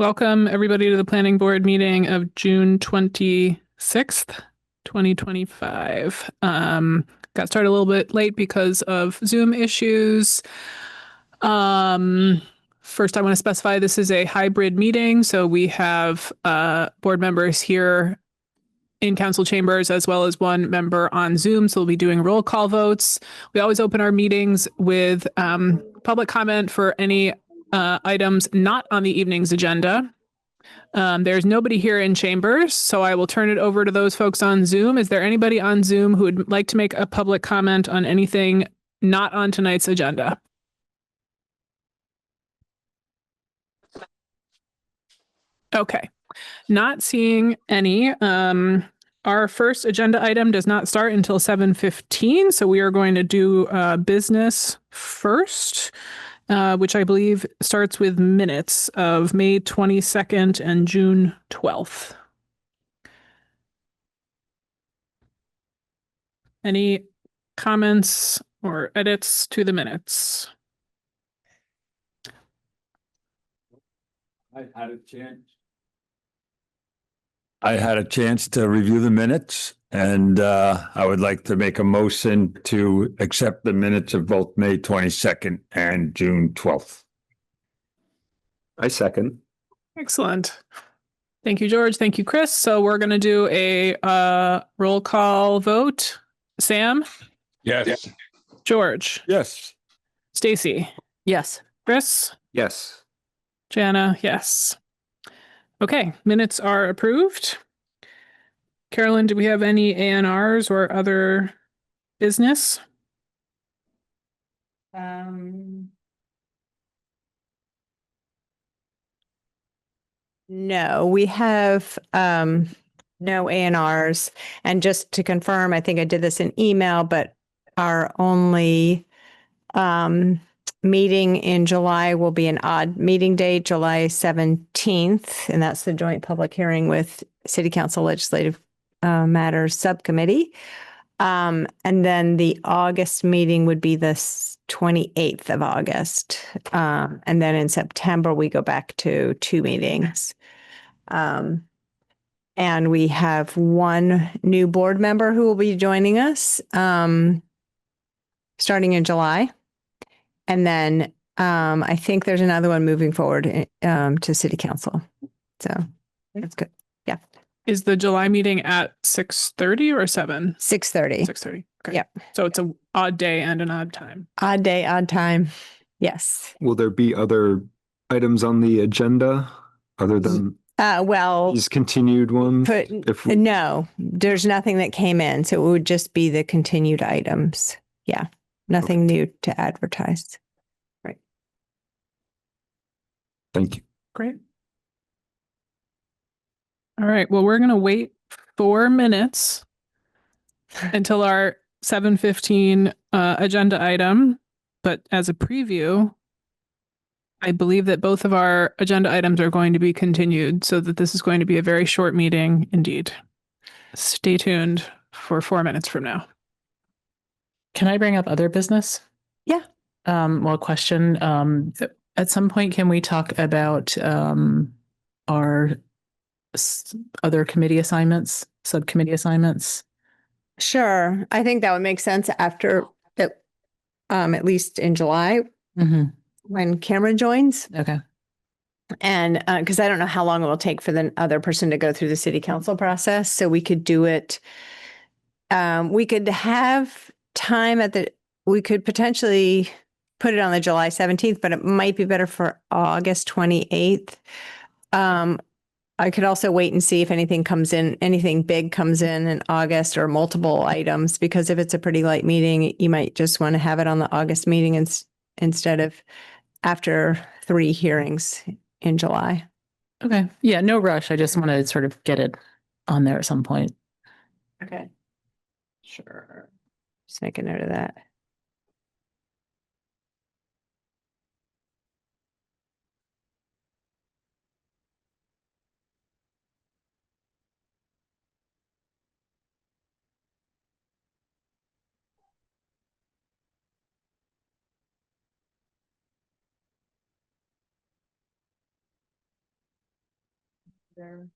Welcome, everybody, to the planning board meeting of June 26th, 2025. Got started a little bit late because of Zoom issues. First, I want to specify this is a hybrid meeting, so we have board members here in council chambers as well as one member on Zoom. So we'll be doing roll call votes. We always open our meetings with public comment for any items not on the evening's agenda. There's nobody here in chambers, so I will turn it over to those folks on Zoom. Is there anybody on Zoom who would like to make a public comment on anything not on tonight's agenda? Okay, not seeing any. Our first agenda item does not start until 7:15, so we are going to do business first, which I believe starts with minutes of May 22nd and June 12th. Any comments or edits to the minutes? I had a chance to review the minutes, and I would like to make a motion to accept the minutes of both May 22nd and June 12th. I second. Excellent. Thank you, George. Thank you, Chris. So we're going to do a roll call vote. Sam? Yes. George? Yes. Stacy? Yes. Chris? Yes. Jana? Yes. Okay, minutes are approved. Carolyn, do we have any ANRs or other business? No, we have no ANRs. And just to confirm, I think I did this in email, but our only meeting in July will be an odd meeting date, July 17th, and that's the joint public hearing with City Council Legislative Matters Subcommittee. And then the August meeting would be the 28th of August. And then in September, we go back to 2 meetings. And we have one new board member who will be joining us starting in July. And then I think there's another one moving forward to City Council. So that's good. Yeah. Is the July meeting at 6:30 or 7? 6:30. 6:30. Okay. Yep. So it's an odd day and an odd time. Odd day, odd time. Yes. Will there be other items on the agenda other than Well, these continued ones? no, there's nothing that came in. So it would just be the continued items. Yeah. Nothing new to advertise. Right. Thank you. Great. All right. Well, we're going to wait 4 minutes until our 7:15 agenda item. But as a preview, I believe that both of our agenda items are going to be continued, so that this is going to be a very short meeting indeed. Stay tuned for 4 minutes from now. Can I bring up other business? Yeah. Well, question. At some point, can we talk about our other committee assignments, subcommittee assignments? Sure. I think that would make sense after that, at least in July when Cameron joins. Okay. And because I don't know how long it will take for the other person to go through the city council process. So we could do it. We could have time we could potentially put it on the July 17th, but it might be better for August 28th. I could also wait and see if anything big comes in August or multiple items, because if it's a pretty light meeting, you might just want to have it on the August meeting instead of after 3 hearings in July. Okay. Yeah, no rush. I just want to sort of get it on there at some point. Okay. Sure. Just make a note of that. They're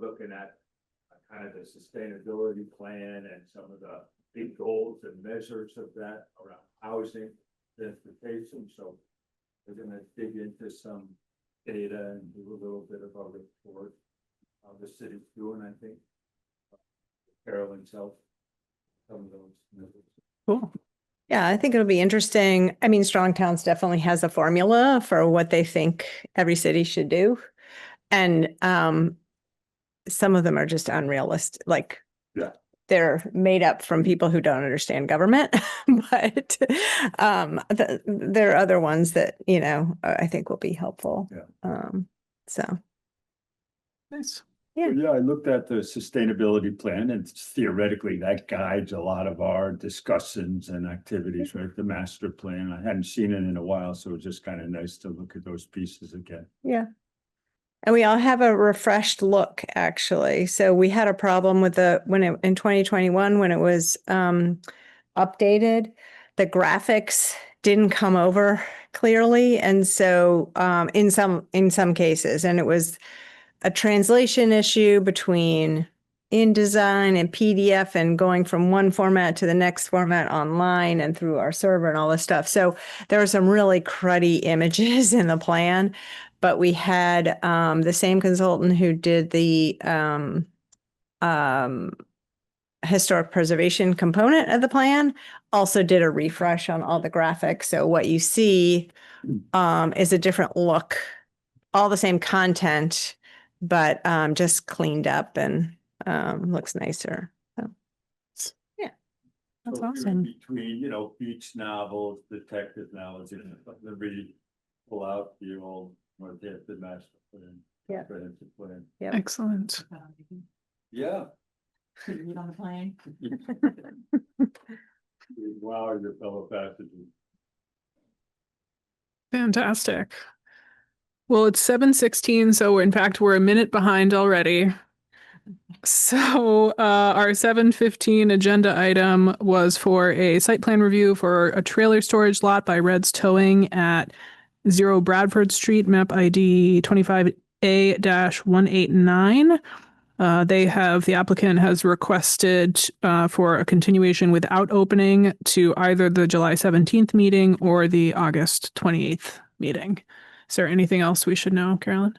looking at kind of the sustainability plan and some of the big goals and measures of that around housing, transportation. So we're gonna dig into some data and do a little bit of a report on the city's doing, I think. Carolyn's help. Some of those measures. Cool. Yeah, I think it'll be interesting. I mean, Strong Towns definitely has a formula for what they think every city should do. And some of them are just unrealistic, like Yeah. they're made up from people who don't understand government. But there are other ones that, you know, I think will be helpful. Yeah. So Nice. Yeah. Yeah, I looked at the sustainability plan and theoretically that guides a lot of our discussions and activities, right? The master plan. I hadn't seen it in a while, so it was just kind of nice to look at those pieces again. yeah. And we all have a refreshed look, actually. So we had a problem with in 2021, when it was updated, the graphics didn't come over clearly. And so in some cases, and it was a translation issue between InDesign and PDF and going from one format to the next format online and through our server and all this stuff. So there were some really cruddy images in the plan, but we had the same consultant who did the historic preservation component of the plan also did a refresh on all the graphics. So what you see is a different look, all the same content, but just cleaned up and looks nicer. So, yeah. That's So if you're awesome. Between, you know, beach novels, detective novels, and the really pull out the old Northampton master plan. Yeah. Comprehensive plan. Yep. Excellent. Yeah. Read on the plane. Wow, your fellow passengers. Fantastic. Well, it's 7:16, so in fact, we're a minute behind already. So our 7:15 agenda item was for a site plan review for a trailer storage lot by Red's Towing at 0 Bradford Street, map ID 25A-189. The applicant has requested for a continuation without opening to either the July 17th meeting or the August 28th meeting. Is there anything else we should know, Carolyn?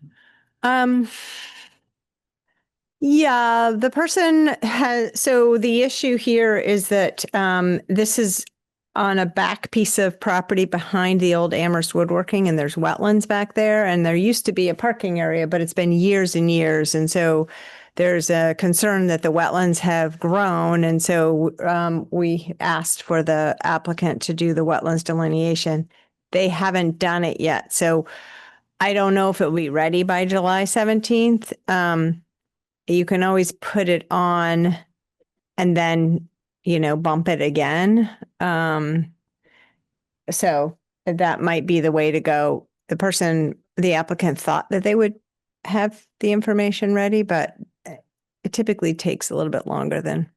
Yeah, the person so the issue here is that this is on a back piece of property behind the old Amherst Woodworking, and there's wetlands back there, and there used to be a parking area, but it's been years and years. And so there's a concern that the wetlands have grown. And so we asked for the applicant to do the wetlands delineation. They haven't done it yet. So I don't know if it will be ready by July 17th. You can always put it on and then, you know, bump it again. So that might be the way to go. The applicant thought that they would have the information ready, but it typically takes a little bit longer than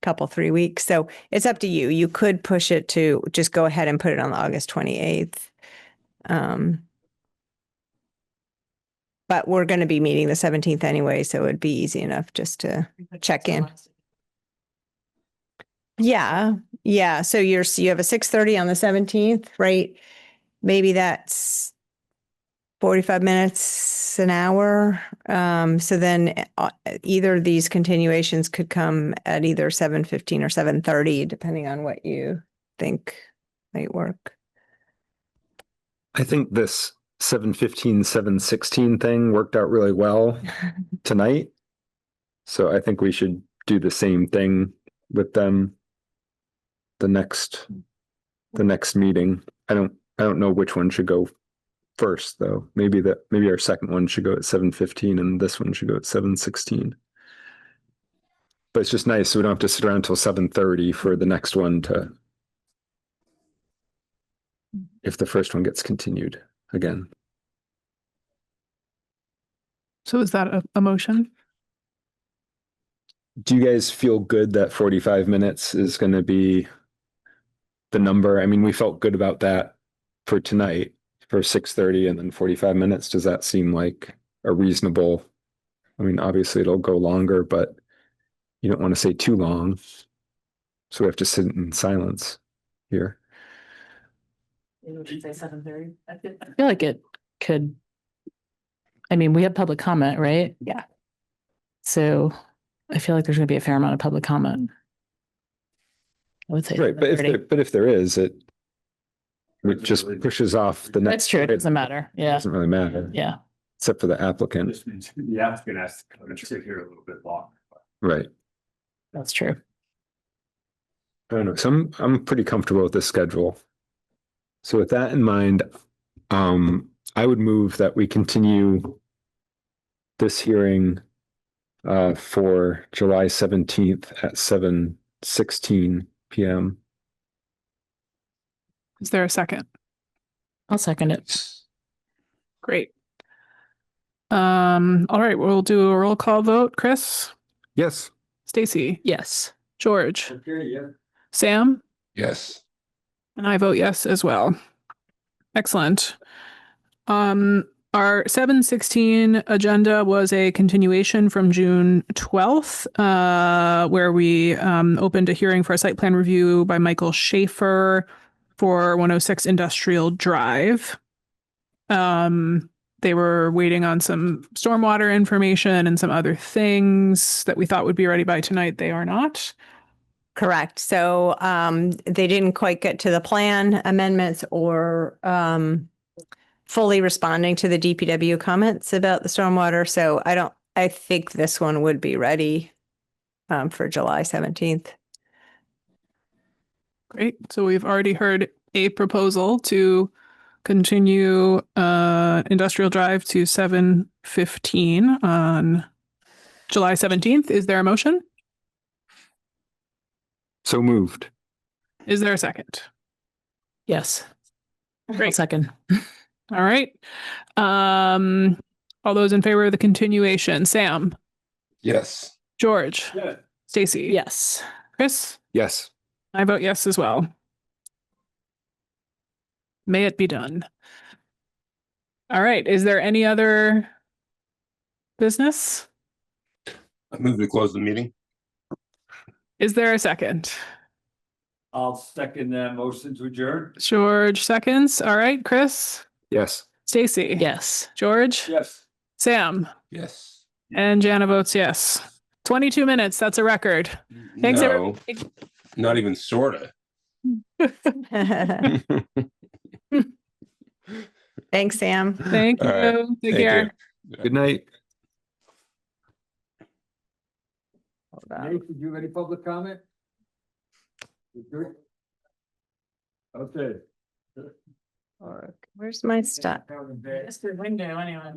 couple, 3 weeks. So it's up to you. You could push it to just go ahead and put it on August 28th. But we're going to be meeting the 17th anyway, so it'd be easy enough just to check in. Yeah, yeah. So you have a 6:30 on the 17th, right? Maybe that's 45 minutes, an hour. So then either of these continuations could come at either 7:15 or 7:30, depending on what you think might work. I think this 7:15, 7:16 thing worked out really well tonight. So I think we should do the same thing with them the next meeting. I don't know which one should go first though. Maybe our second one should go at 7:15 and this one should go at 7:16. But it's just nice so we don't have to sit around until 7:30 for the next one if the first one gets continued again. So is that a motion? Do you guys feel good that 45 minutes is going to be the number? I mean, we felt good about that for tonight for 6:30 and then 45 minutes. Does that seem like a reasonable? I mean, obviously it'll go longer, but you don't want to say too long. So we have to sit in silence here. Would you say 7:30? I feel like it could. I mean, we have public comment, right? Yeah. So I feel like there's going to be a fair amount of public comment. I would say. Right, but if there is, it just pushes off the next. That's true. It doesn't matter. It Yeah. doesn't really matter. Yeah. Except for the applicant. This means the applicant has to come and sit here a little bit longer. Right. That's true. I don't know. So I'm pretty comfortable with this schedule. So with that in mind, I would move that we continue this hearing for July 17th at 7:16 p.m. Is there a second? I'll second it. Great. All right, we'll do a roll call vote. Chris, Yes. Stacy, Yes. George, Okay, yeah. Sam, Yes. and I vote yes as well. Excellent. Our 7:16 agenda was a continuation from June 12th, where we opened a hearing for a site plan review by Michael Schaefer for 106 Industrial Drive. They were waiting on some stormwater information and some other things that we thought would be ready by tonight. They are not. Correct. So they didn't quite get to the plan amendments or fully responding to the DPW comments about the stormwater. So I think this one would be ready for July 17th. Great. So we've already heard a proposal to continue Industrial Drive to 7:15 on July 17th. Is there a motion? So moved. Is there a second? Yes. Great. Second. All right. All those in favor of the continuation, Sam, Yes. George, Yeah. Stacy, Yes. Chris, Yes. I vote yes as well. May it be done. All right. Is there any other business? I move to close the meeting. Is there a second? I'll second that motion to adjourn. George seconds. All right. Chris, Yes. Stacy, Yes. George, Yes. Sam, Yes. and Jana votes yes. 22 minutes. That's a record. Thanks, No, not even sorta. Thanks, Sam. Thank you. All right. Take Thank care. Good night. Nate, did you have any public comment? Okay. Where's my stuff? It's the window anyway.